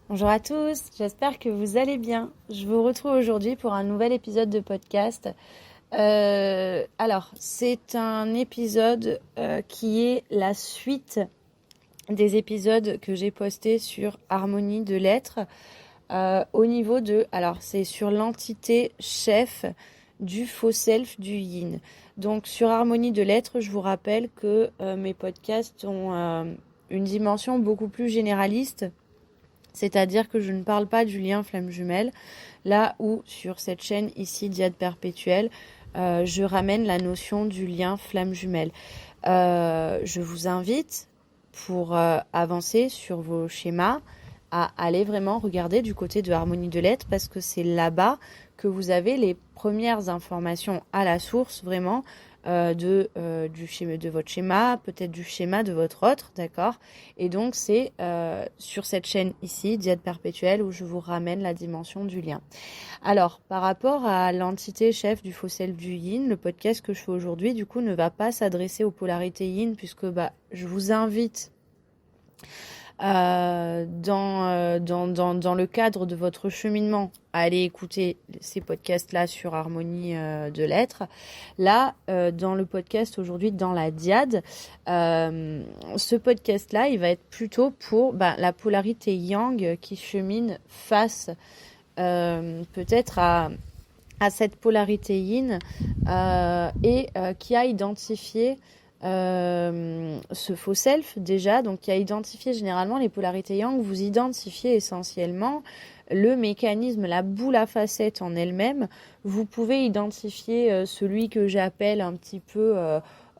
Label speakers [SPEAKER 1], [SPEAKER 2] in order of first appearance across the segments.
[SPEAKER 1] Bonjour à tous, j'espère que vous allez bien. Je vous retrouve aujourd'hui pour un nouvel épisode de podcast. C'est un épisode qui est la suite des épisodes que j'ai postés sur Harmonie de l'être. Au niveau de... Alors, c'est sur l'entité chef du faux self du yin. Donc, sur Harmonie de l'être, je vous rappelle que mes podcasts ont une dimension beaucoup plus généraliste. C'est-à-dire que je ne parle pas du lien flamme jumelle, là où sur cette chaîne ici, Diade Perpétuelle, je ramène la notion du lien flamme jumelle. Je vous invite, pour avancer sur vos schémas, à aller vraiment regarder du côté de Harmonie de l'être, parce que c'est là-bas que vous avez les premières informations à la source, vraiment, du schéma, de votre schéma, peut-être du schéma de votre autre, d'accord? Et donc, c'est sur cette chaîne ici, Diade Perpétuelle, où je vous ramène la dimension du lien. Alors, par rapport à l'entité chef du faux self du yin, le podcast que je fais aujourd'hui, du coup, ne va pas s'adresser aux polarités yin, puisque je vous invite dans le cadre de votre cheminement à aller écouter ces podcasts-là sur Harmonie de l'être. Là, dans le podcast aujourd'hui, dans la Diade, ce podcast-là, il va être plutôt pour la polarité yang qui chemine face peut-être à cette polarité yin et qui a identifié ce faux self déjà, donc qui a identifié généralement les polarités yang. Vous identifiez essentiellement le mécanisme, la boule à facettes en elle-même. Vous pouvez identifier celui que j'appelle un petit peu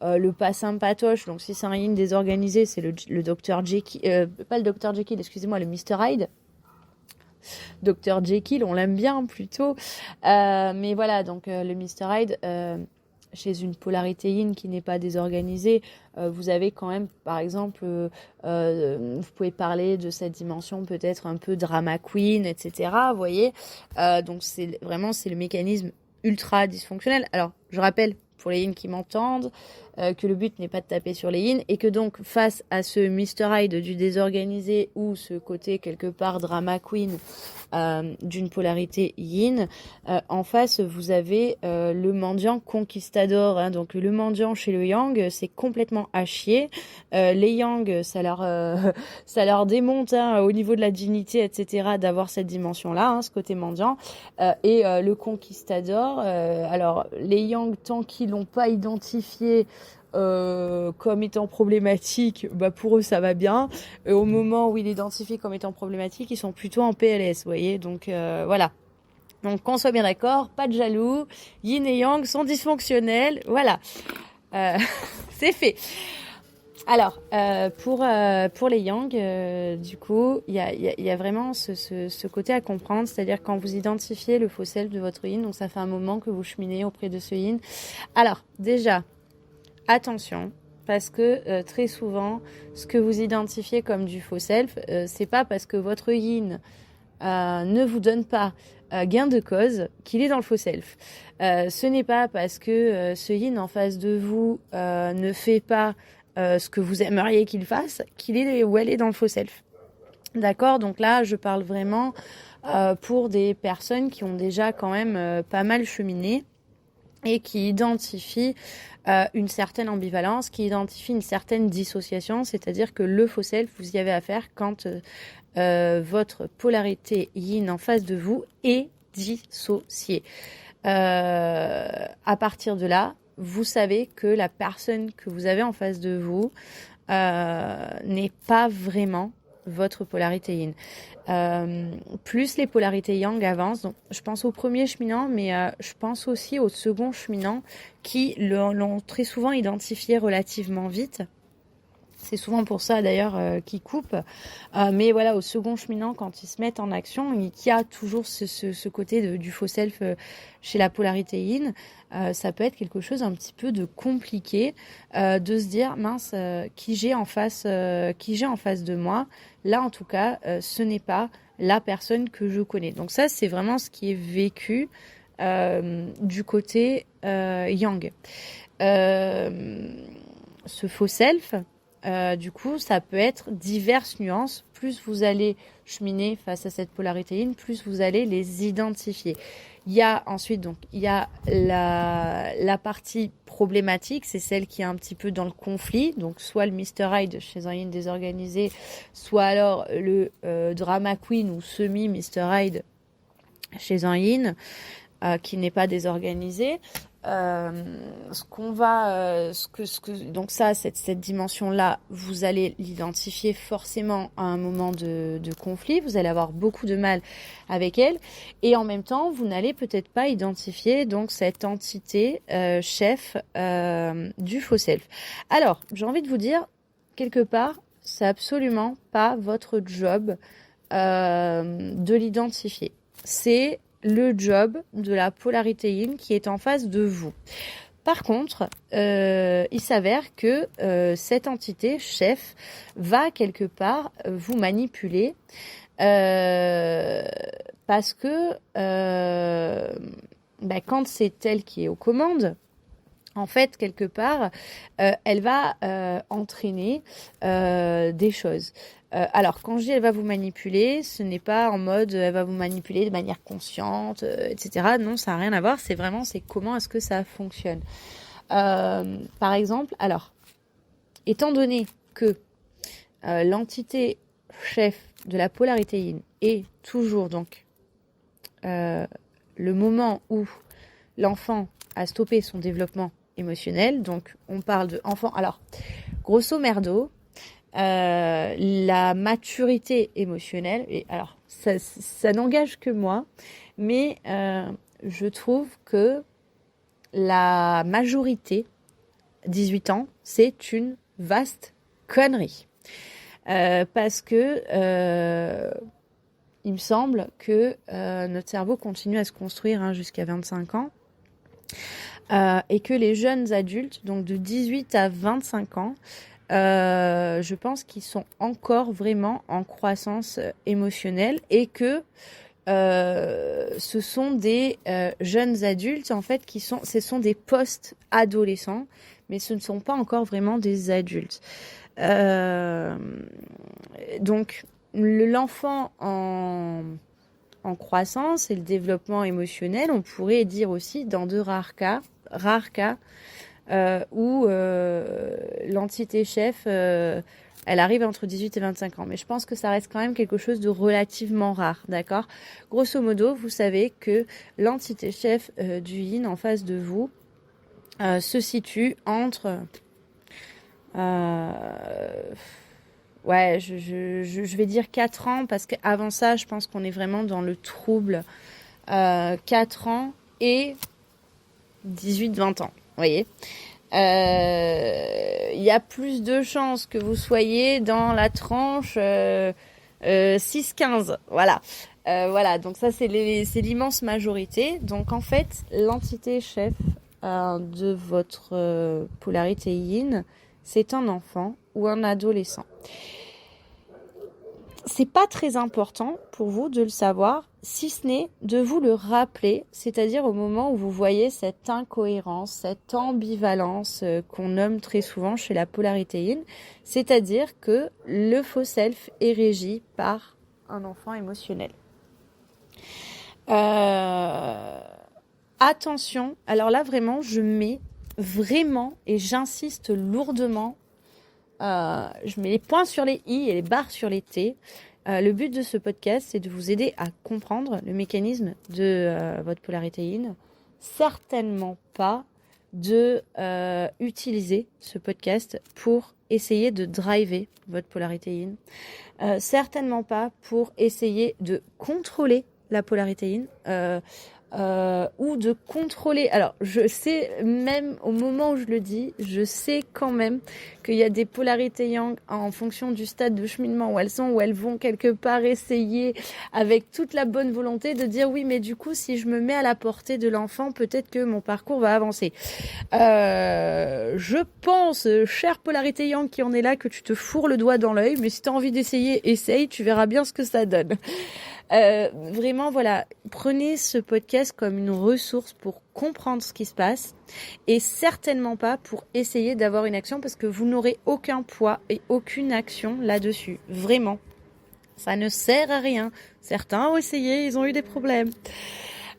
[SPEAKER 1] le pas sympatoche. Donc si c'est un yin désorganisé, c'est le Dr Jekyll, pas le Dr Jekyll, excusez-moi, le Mr Hyde. Dr Jekyll, on l'aime bien plutôt, mais voilà, donc le Mr Hyde, chez une polarité yin qui n'est pas désorganisée, vous avez quand même, par exemple, vous pouvez parler de cette dimension peut-être un peu drama queen, etc. Vous voyez, donc c'est le mécanisme ultra dysfonctionnel. Alors, je rappelle pour les yin qui m'entendent que le but n'est pas de taper sur les yin et que donc face à ce Mr Hyde du désorganisé ou ce côté quelque part drama queen d'une polarité yin, en face vous avez le mendiant conquistador, hein. Donc le mendiant chez le yang, c'est complètement à chier. Les yang, ça leur démonte, hein, au niveau de la dignité, etc., d'avoir cette dimension là, hein, ce côté mendiant. Et le conquistador, alors les yang, tant qu'ils l'ont pas identifié comme étant problématique, pour eux ça va bien. Et au moment où il est identifié comme étant problématique, ils sont plutôt en PLS, vous voyez. Donc voilà. Donc qu'on soit bien d'accord, pas de jaloux. Yin et Yang sont dysfonctionnels, voilà. C'est fait. Alors pour les Yang, du coup, il y a vraiment ce côté à comprendre, c'est-à-dire quand vous identifiez le faux self de votre Yin, donc ça fait un moment que vous cheminez auprès de ce Yin. Alors déjà, attention, parce que très souvent, ce que vous identifiez comme du faux self, c'est pas parce que votre yin ne vous donne pas gain de cause qu'il est dans le faux self. Ce n'est pas parce que ce yin en face de vous ne fait pas ce que vous aimeriez qu'il fasse qu'il est ou elle est dans le faux self. D'accord, donc là, je parle vraiment pour des personnes qui ont déjà quand même pas mal cheminé et qui identifie une certaine ambivalence, qui identifie une certaine dissociation, c'est-à-dire que le faux self, vous y avez affaire quand votre polarité yin en face de vous est dissociée. À partir de là, vous savez que la personne que vous avez en face de vous n'est pas vraiment votre polarité yin. Plus les polarités yang avancent, donc je pense au premier cheminant, mais je pense aussi au second cheminant qui l'ont très souvent identifié relativement vite. C'est souvent pour ça d'ailleurs qu'ils coupent. Mais voilà, au second cheminant, quand ils se mettent en action, il y a toujours ce côté du faux self chez la polarité yin. Ça peut être quelque chose un petit peu de compliqué de se dire, mince, qui j'ai en face de moi. Là, en tout cas, ce n'est pas la personne que je connais. Donc ça, c'est vraiment ce qui est vécu du côté yang. Ce faux self, du coup, ça peut être diverses nuances plus vous allez cheminer face à cette polarité yin, plus vous allez les identifier. Il y a ensuite donc il y a la partie problématique, c'est celle qui est un petit peu dans le conflit, donc soit le Mr. Hyde chez un yin désorganisé, soit alors le drama queen ou semi Mr. Hyde chez un yin qui n'est pas désorganisé. Donc ça, cette dimension-là, vous allez l'identifier forcément à un moment de conflit. Vous allez avoir beaucoup de mal avec elle, et en même temps, vous n'allez peut-être pas identifier donc cette entité chef du faux self. Alors, j'ai envie de vous dire, quelque part, c'est absolument pas votre job de l'identifier. C'est le job de la polarité yin qui est en face de vous. Par contre, il s'avère que cette entité chef va quelque part vous manipuler parce que quand c'est elle qui est aux commandes, en fait, quelque part, elle va entraîner des choses. Alors, quand je dis elle va vous manipuler, ce n'est pas en mode elle va vous manipuler de manière consciente, etc. Non, ça n'a rien à voir. C'est vraiment comment est-ce que ça fonctionne. Par exemple, alors, étant donné que l'entité chef de la polarité yin est toujours donc le moment où l'enfant a stoppé son développement émotionnel, donc on parle de enfant. Alors, grosso merdo, la maturité émotionnelle, et alors ça n'engage que moi, mais je trouve que la majorité, 18 ans, c'est une vaste connerie. Parce que il me semble que notre cerveau continue à se construire jusqu'à 25 ans. Et que les jeunes adultes, donc de 18 à 25 ans, je pense qu'ils sont encore vraiment en croissance émotionnelle, et que ce sont des jeunes adultes en fait ce sont des post-adolescents, mais ce ne sont pas encore vraiment des adultes. Donc l'enfant en croissance et le développement émotionnel, on pourrait dire aussi dans de rares cas où l'entité chef, elle arrive entre 18 et 25 ans. Mais je pense que ça reste quand même quelque chose de relativement rare, d'accord ? Grosso modo, vous savez que l'entité chef du yin en face de vous se situe entre... je vais dire 4 ans, parce qu'avant ça, je pense qu'on est vraiment dans le trouble. 4 ans et 18-20 ans, vous voyez. Il y a plus de chances que vous soyez dans la tranche 6-15, voilà. Donc ça, c'est l'immense majorité. Donc en fait, l'entité chef de votre polarité yin, c'est un enfant ou un adolescent. C'est pas très important pour vous de le savoir, si ce n'est de vous le rappeler, c'est-à-dire au moment où vous voyez cette incohérence, cette ambivalence qu'on nomme très souvent chez la polarité yin, c'est-à-dire que le faux self est régi par un enfant émotionnel. Attention, alors là vraiment, je mets vraiment et j'insiste lourdement. Je mets les points sur les i et les barres sur les t. Le but de ce podcast, c'est de vous aider à comprendre le mécanisme de votre polarité yin. Certainement pas de utiliser ce podcast pour essayer de driver votre polarité yin. Certainement pas pour essayer de contrôler la polarité yin. Ou de contrôler. Alors, je sais, même au moment où je le dis, je sais quand même qu'il y a des polarités yang en fonction du stade de cheminement où elles sont, où elles vont quelque part essayer avec toute la bonne volonté de dire oui, mais du coup, si je me mets à la portée de l'enfant, peut-être que mon parcours va avancer. Je pense, chère polarité yang qui en est là, que tu te fourres le doigt dans l'œil, mais si tu as envie d'essayer, essaye, tu verras bien ce que ça donne. Vraiment, voilà, prenez ce podcast comme une ressource pour comprendre ce qui se passe, et certainement pas pour essayer d'avoir une action, parce que vous n'aurez aucun poids et aucune action là-dessus. Vraiment. Ça ne sert à rien. Certains ont essayé, ils ont eu des problèmes.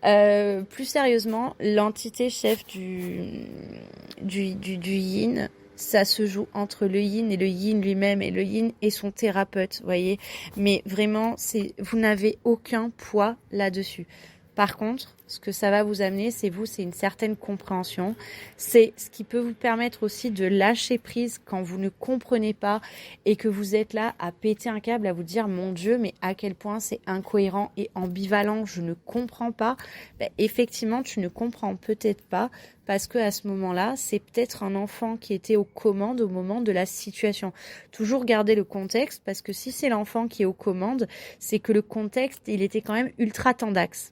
[SPEAKER 1] Plus sérieusement, l'entité chef du yin, ça se joue entre le yin et le yin lui-même, et le yin et son thérapeute, voyez. Mais vraiment, vous n'avez aucun poids là-dessus. Par contre, ce que ça va vous amener, c'est une certaine compréhension. C'est ce qui peut vous permettre aussi de lâcher prise quand vous ne comprenez pas et que vous êtes là à péter un câble, à vous dire, mon Dieu, mais à quel point c'est incohérent et ambivalent, je ne comprends pas. Effectivement, tu ne comprends peut-être pas parce que à ce moment-là, c'est peut-être un enfant qui était aux commandes au moment de la situation. Toujours garder le contexte, parce que si c'est l'enfant qui est aux commandes, c'est que le contexte, il était quand même ultra tendax.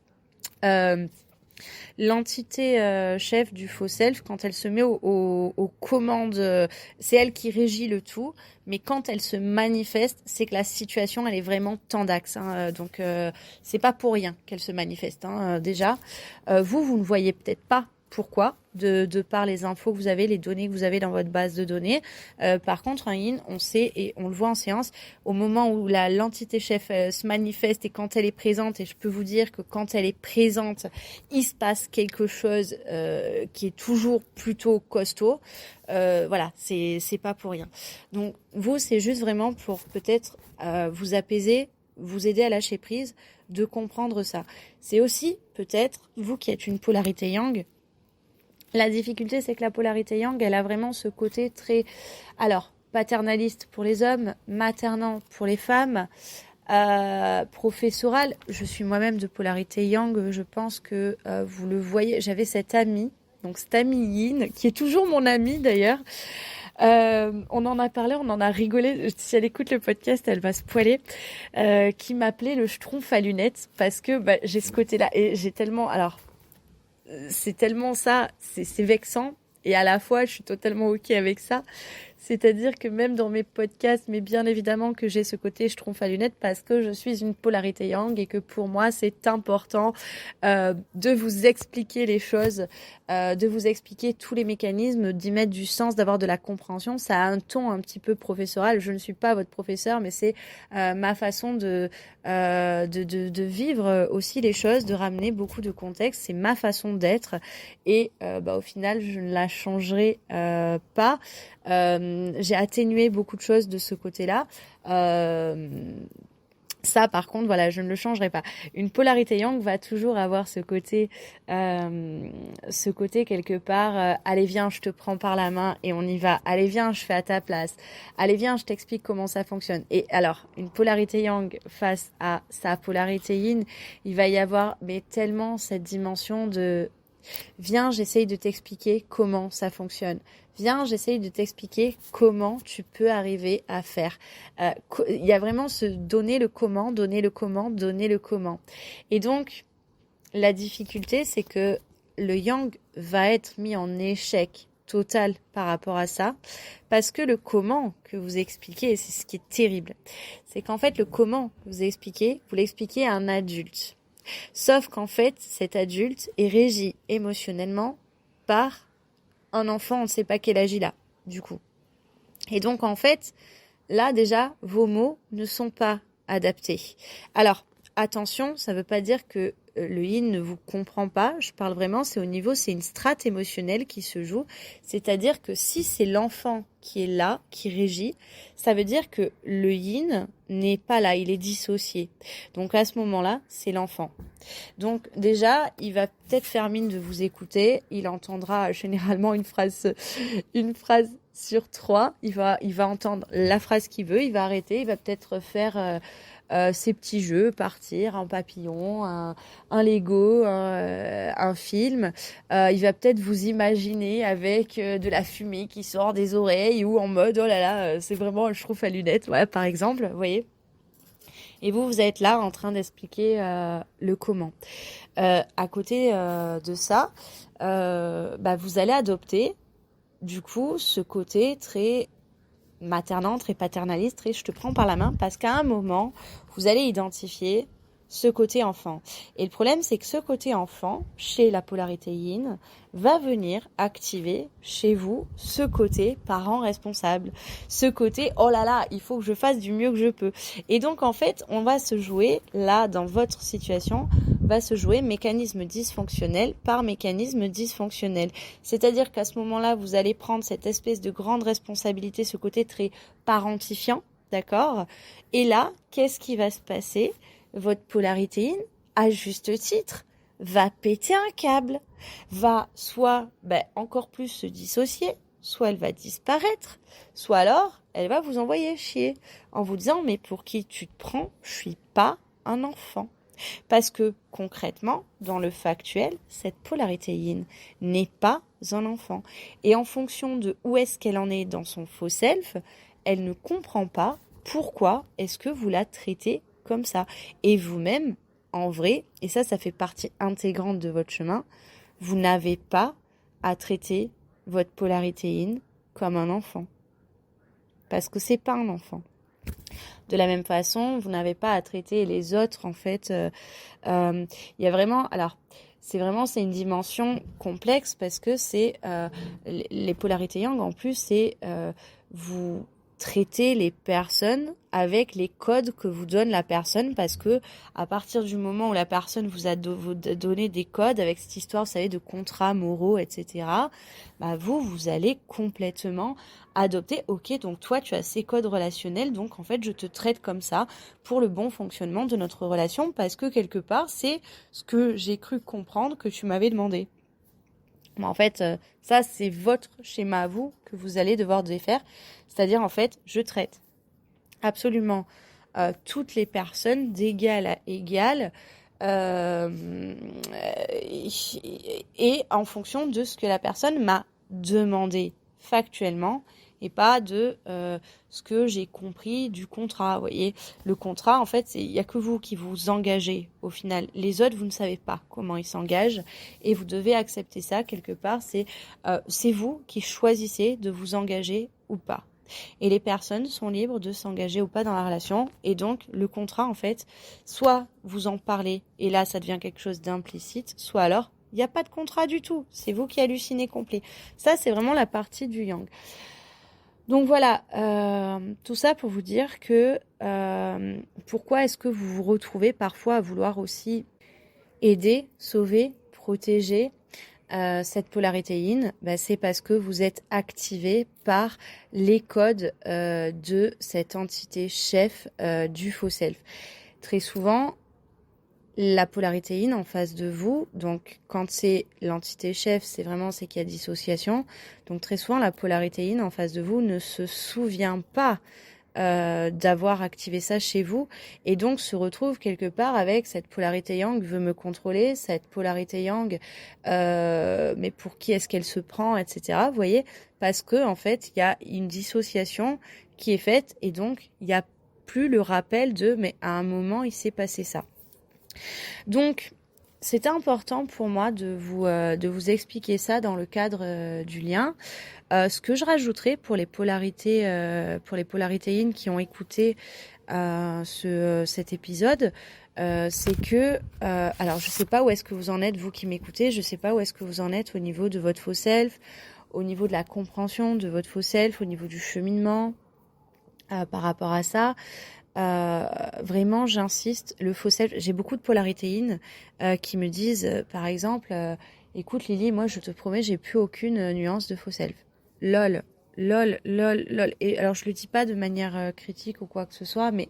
[SPEAKER 1] L'entité chef du faux self, quand elle se met aux commandes, c'est elle qui régit le tout, mais quand elle se manifeste, c'est que la situation elle est vraiment tendax, donc c'est pas pour rien qu'elle se manifeste, déjà. Vous ne voyez peut-être pas pourquoi, de par les infos que vous avez, les données que vous avez dans votre base de données. Par contre, un yin, on sait et on le voit en séance, au moment où l'entité chef se manifeste et quand elle est présente, et je peux vous dire que quand elle est présente, il se passe quelque chose qui est toujours plutôt costaud. Voilà, c'est pas pour rien. Donc vous, c'est juste vraiment pour peut-être vous apaiser, vous aider à lâcher prise, de comprendre ça. C'est aussi peut-être, vous qui êtes une polarité yang, la difficulté, c'est que la polarité yang, elle a vraiment ce côté très, alors, paternaliste pour les hommes, maternant pour les femmes, professoral. Je suis moi-même de polarité yang, je pense que vous le voyez. J'avais cette amie, donc cette amie yin, qui est toujours mon amie d'ailleurs. On en a parlé, on en a rigolé. Si elle écoute le podcast, elle va se poiler. Qui m'appelait le schtroumpf à lunettes, parce que j'ai ce côté-là et j'ai tellement... Alors, c'est tellement ça, c'est vexant et à la fois je suis totalement ok avec ça. C'est-à-dire que même dans mes podcasts, mais bien évidemment que j'ai ce côté schtroumpf à lunettes parce que je suis une polarité yang et que pour moi c'est important de vous expliquer les choses, de vous expliquer tous les mécanismes, d'y mettre du sens, d'avoir de la compréhension. Ça a un ton un petit peu professoral. Je ne suis pas votre professeur, mais c'est ma façon de vivre aussi les choses, de ramener beaucoup de contexte. C'est ma façon d'être et au final je ne la changerai pas. J'ai atténué beaucoup de choses de ce côté-là. Ça, par contre, voilà, je ne le changerai pas. Une polarité yang va toujours avoir ce côté quelque part. Allez, viens, je te prends par la main et on y va. Allez, viens, je fais à ta place. Allez, viens, je t'explique comment ça fonctionne. Et alors, une polarité yang face à sa polarité yin, il va y avoir mais tellement cette dimension de viens, j'essaye de t'expliquer comment ça fonctionne. Viens, j'essaye de t'expliquer comment tu peux arriver à faire. Il y a vraiment ce donner le comment, donner le comment, donner le comment. Et donc, la difficulté, c'est que le yang va être mis en échec total par rapport à ça, parce que le comment que vous expliquez, et c'est ce qui est terrible, c'est qu'en fait, le comment que vous expliquez, vous l'expliquez à un adulte. Sauf qu'en fait, cet adulte est régi émotionnellement par un enfant, on ne sait pas quel âge il a, du coup. Et donc, en fait, là, déjà, vos mots ne sont pas adaptés. Alors, attention, ça ne veut pas dire que le yin ne vous comprend pas. Je parle vraiment, c'est une strate émotionnelle qui se joue. C'est-à-dire que si c'est l'enfant qui est là, qui régit, ça veut dire que le yin n'est pas là, il est dissocié. Donc à ce moment-là, c'est l'enfant. Donc déjà, il va peut-être faire mine de vous écouter. Il entendra généralement une phrase sur 3. Il va entendre la phrase qu'il veut. Il va arrêter. Il va peut-être faire ses petits jeux, partir, un papillon, un Lego, un film. Il va peut-être vous imaginer avec de la fumée qui sort des oreilles ou en mode oh là là, c'est vraiment un schtroumpf à lunettes, ouais, par exemple, vous voyez. Et vous êtes là en train d'expliquer le comment. À côté de ça, vous allez adopter du coup ce côté très maternant, très paternaliste, très je te prends par la main, parce qu'à un moment, vous allez identifier ce côté enfant. Et le problème, c'est que ce côté enfant, chez la polarité yin, va venir activer chez vous ce côté parent responsable. Ce côté, oh là là, il faut que je fasse du mieux que je peux. Et donc, en fait, on va se jouer, là, dans votre situation, va se jouer mécanisme dysfonctionnel par mécanisme dysfonctionnel. C'est-à-dire qu'à ce moment-là, vous allez prendre cette espèce de grande responsabilité, ce côté très parentifiant, d'accord ? Et là, qu'est-ce qui va se passer ? Votre polarité yin, à juste titre, va péter un câble, va soit encore plus se dissocier, soit elle va disparaître, soit alors elle va vous envoyer chier en vous disant mais pour qui tu te prends, je suis pas un enfant. Parce que concrètement, dans le factuel, cette polarité yin n'est pas un enfant. Et en fonction de où est-ce qu'elle en est dans son faux self, elle ne comprend pas pourquoi est-ce que vous la traitez comme ça. Et vous-même, en vrai, et ça fait partie intégrante de votre chemin, vous n'avez pas à traiter votre polarité yin comme un enfant. Parce que c'est pas un enfant. De la même façon, vous n'avez pas à traiter les autres, en fait. Il y a vraiment... Alors, c'est une dimension complexe parce que c'est... les polarités yang, en plus, c'est... vous traiter les personnes avec les codes que vous donne la personne parce que à partir du moment où la personne vous a donné des codes avec cette histoire, vous savez, de contrats moraux, etc., vous allez complètement adopter, ok, donc toi tu as ces codes relationnels, donc en fait je te traite comme ça pour le bon fonctionnement de notre relation parce que quelque part c'est ce que j'ai cru comprendre que tu m'avais demandé. Mais en fait, ça, c'est votre schéma à vous que vous allez devoir défaire. C'est-à-dire, en fait, je traite absolument toutes les personnes d'égal à égal et en fonction de ce que la personne m'a demandé factuellement et pas de ce que j'ai compris du contrat. Vous voyez, le contrat, en fait, il n'y a que vous qui vous engagez au final. Les autres, vous ne savez pas comment ils s'engagent et vous devez accepter ça quelque part. C'est vous qui choisissez de vous engager ou pas. Et les personnes sont libres de s'engager ou pas dans la relation. Et donc, le contrat, en fait, soit vous en parlez et là, ça devient quelque chose d'implicite, soit alors, il n'y a pas de contrat du tout. C'est vous qui hallucinez complet. Ça, c'est vraiment la partie du yang. Donc voilà, tout ça pour vous dire que pourquoi est-ce que vous vous retrouvez parfois à vouloir aussi aider, sauver, protéger cette polarité yin, c'est parce que vous êtes activé par les codes de cette entité chef du faux self. Très souvent, la polarité yin en face de vous, donc quand c'est l'entité chef, c'est qu'il y a dissociation. Donc très souvent, la polarité yin en face de vous ne se souvient pas d'avoir activé ça chez vous et donc se retrouve quelque part avec cette polarité yang veut me contrôler, cette polarité yang mais pour qui est-ce qu'elle se prend, etc. Vous voyez, parce que en fait il y a une dissociation qui est faite et donc il n'y a plus le rappel de mais à un moment il s'est passé ça. Donc c'était important pour moi de vous expliquer ça dans le cadre du lien. Ce que je rajouterais pour les polarités yin qui ont écouté cet épisode, c'est que alors je sais pas où est-ce que vous en êtes vous qui m'écoutez, je sais pas où est-ce que vous en êtes au niveau de votre faux self, au niveau de la compréhension de votre faux self, au niveau du cheminement par rapport à ça. Vraiment, j'insiste, le faux self, j'ai beaucoup de polarité yin qui me disent, par exemple, écoute Lily, moi je te promets, j'ai plus aucune nuance de faux self. Lol. Et alors je le dis pas de manière critique ou quoi que ce soit, mais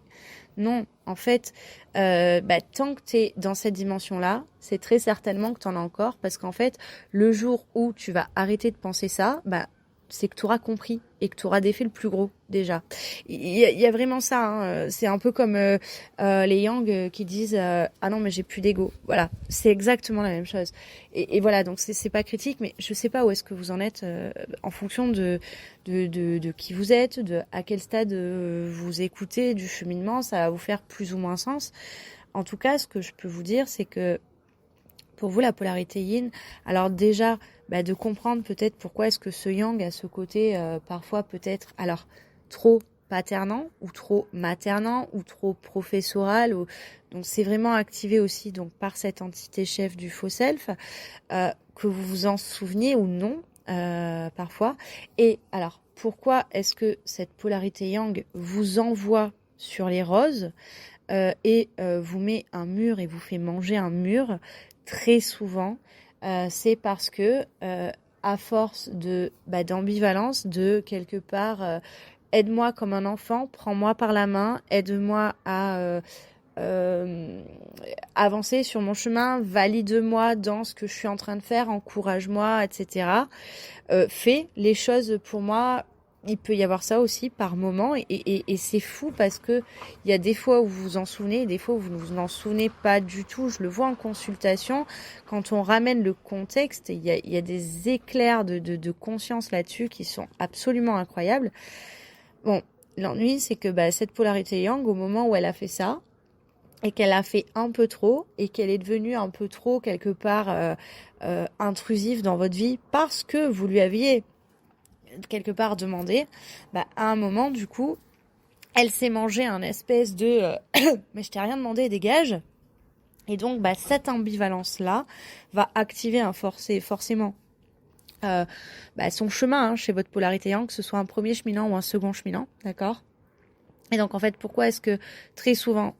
[SPEAKER 1] non, en fait, tant que t'es dans cette dimension-là, c'est très certainement que t'en as encore, parce qu'en fait, le jour où tu vas arrêter de penser ça, c'est que tu auras compris et que tu auras défait le plus gros déjà. Il y a vraiment ça, hein. C'est un peu comme les yang qui disent ah non mais j'ai plus d'ego. Voilà, c'est exactement la même chose. Et voilà, donc c'est pas critique, mais je sais pas où est-ce que vous en êtes en fonction de qui vous êtes, de à quel stade vous écoutez du cheminement, ça va vous faire plus ou moins sens. En tout cas, ce que je peux vous dire, c'est que pour vous, la polarité yin, alors déjà, de comprendre peut-être pourquoi est-ce que ce yang a ce côté parfois peut-être, alors trop paternant ou trop maternant ou trop professoral. Donc c'est vraiment activé aussi donc par cette entité chef du faux self, que vous vous en souveniez ou non parfois. Et alors pourquoi est-ce que cette polarité yang vous envoie sur les roses et vous met un mur et vous fait manger un mur très souvent? C'est parce que à force d'ambivalence, de quelque part aide-moi comme un enfant, prends-moi par la main, aide-moi à avancer sur mon chemin, valide-moi dans ce que je suis en train de faire, encourage-moi, etc. Fais les choses pour moi. Il peut y avoir ça aussi par moment et c'est fou parce que il y a des fois où vous vous en souvenez et des fois où vous ne vous en souvenez pas du tout. Je le vois en consultation, quand on ramène le contexte, il y a des éclairs de conscience là-dessus qui sont absolument incroyables. Bon, l'ennui c'est que cette polarité yang, au moment où elle a fait ça, et qu'elle a fait un peu trop, et qu'elle est devenue un peu trop quelque part intrusive dans votre vie parce que vous lui aviez quelque part demandé, à un moment du coup, elle s'est mangée un espèce de mais je t'ai rien demandé, dégage. Et donc cette ambivalence là va activer forcément son chemin chez votre polarité yang, que ce soit un premier cheminant ou un second cheminant, d'accord? Et donc en fait, pourquoi est-ce que très souvent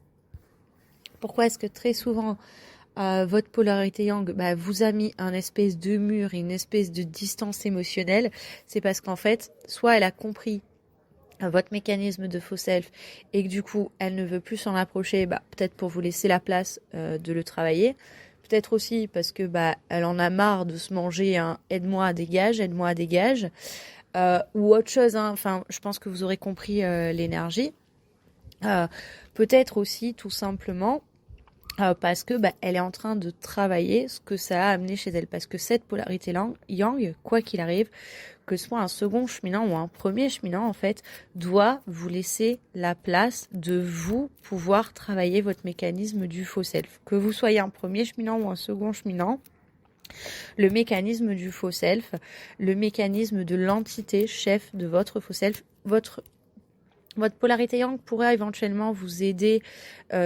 [SPEAKER 1] votre polarité yang vous a mis un espèce de mur et une espèce de distance émotionnelle? C'est parce qu'en fait, soit elle a compris votre mécanisme de faux self et que du coup, elle ne veut plus s'en approcher, peut-être pour vous laisser la place de le travailler. Peut-être aussi parce que elle en a marre de se manger un aide-moi, dégage, ou autre chose. Enfin, je pense que vous aurez compris l'énergie. Peut-être aussi tout simplement parce que elle est en train de travailler ce que ça a amené chez elle. Parce que cette polarité yang, quoi qu'il arrive, que ce soit un second cheminant ou un premier cheminant, en fait, doit vous laisser la place de vous pouvoir travailler votre mécanisme du faux self. Que vous soyez un premier cheminant ou un second cheminant, le mécanisme du faux self, le mécanisme de l'entité chef de votre faux self, votre polarité yang pourrait éventuellement vous aider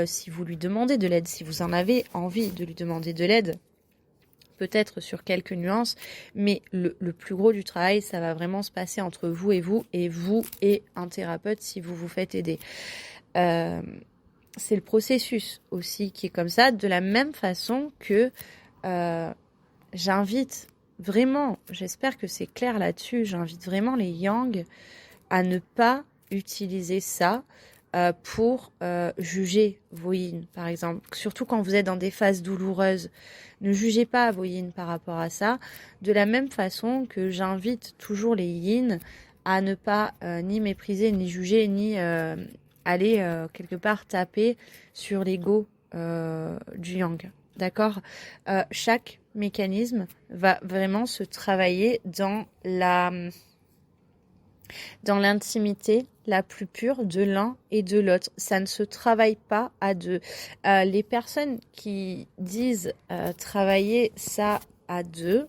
[SPEAKER 1] si vous lui demandez de l'aide, si vous en avez envie de lui demander de l'aide, peut-être sur quelques nuances, mais le plus gros du travail, ça va vraiment se passer entre vous et un thérapeute si vous vous faites aider. C'est le processus aussi qui est comme ça, de la même façon que j'invite vraiment, j'espère que c'est clair là-dessus, j'invite vraiment les yang à ne pas utiliser ça pour juger vos yin, par exemple. Surtout quand vous êtes dans des phases douloureuses. Ne jugez pas vos yin par rapport à ça. De la même façon que j'invite toujours les yin à ne pas ni mépriser, ni juger, ni aller quelque part taper sur l'ego du yang. D'accord? Chaque mécanisme va vraiment se travailler dans l'intimité la plus pure de l'un et de l'autre. Ça ne se travaille pas à deux. Les personnes qui disent travailler ça à deux,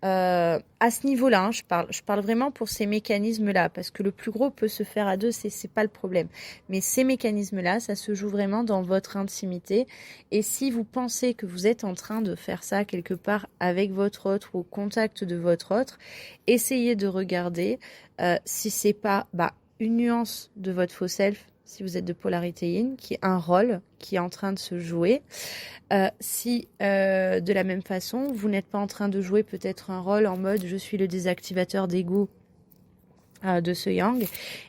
[SPEAKER 1] à ce niveau-là, je parle vraiment pour ces mécanismes-là, parce que le plus gros peut se faire à deux, c'est pas le problème. Mais ces mécanismes-là, ça se joue vraiment dans votre intimité. Et si vous pensez que vous êtes en train de faire ça quelque part avec votre autre ou au contact de votre autre, essayez de regarder si c'est pas une nuance de votre faux self, si vous êtes de polarité yin, qui est un rôle qui est en train de se jouer. Si de la même façon, vous n'êtes pas en train de jouer peut-être un rôle en mode je suis le désactivateur d'ego de ce yang.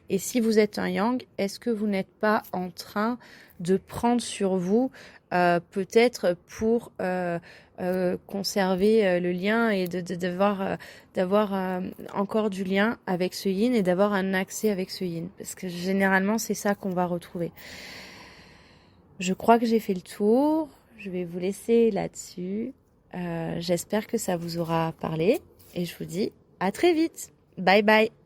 [SPEAKER 1] Et si vous êtes un yang, est-ce que vous n'êtes pas en train de prendre sur vous peut-être pour conserver le lien et d'avoir encore du lien avec ce yin et d'avoir un accès avec ce yin, parce que généralement c'est ça qu'on va retrouver. Je crois que j'ai fait le tour, je vais vous laisser là-dessus. J'espère que ça vous aura parlé et je vous dis à très vite. Bye bye.